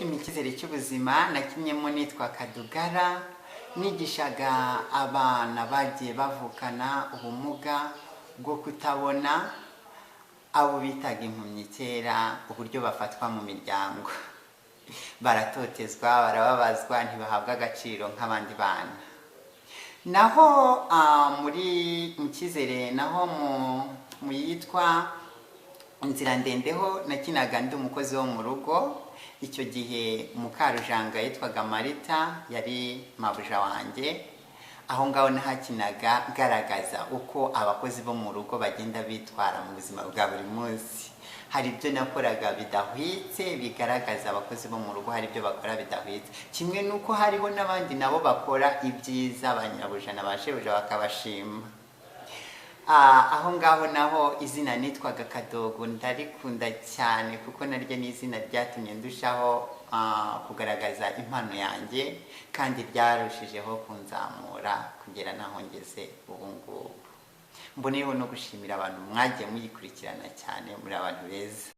filime Icyizere cy'ubuzima nakinyemo nitwa Kadugara, nigishaga abana bagiye bavukana ubumuga bwo kutabona, abo bitaga impumyi kera, uburyo bafatwa mu miryango, baratotezwa, barababazwa, ntibahabwa agaciro nk'abandi bana. Naho muri Icyizere, naho mu yitwa Inzira Ndendeho nakinaga ndi umukozi wo mu rugo. Icyo gihe Mukarujanga yitwaga Marita, yari mabuja wanjye. Aho ngaho nahakinaga garagaza uko abakozi bo mu rugo bagenda bitwara mu buzima bwa buri munsi. Hari ibyo nakoraga bidahwitse bigaragaza abakozi bo mu rugo, hari ibyo bakora bidahwitse, kimwe nuko hariho n'abandi nabo bakora ibyiza, abanyabuja na bashebuja bakabashima. Aho ngaho naho izina nitwaga Kadogo ndarikunda cyane, kuko naryo ni izina ryatumye ndushaho kugaragaza impano yanjye, kandi ryarushijeho kunzamura kugera naho ngeze ubu ngubu. Mboneyeho no gushimira abantu mwagiye muyikurikirana cyane, muri abantu beza.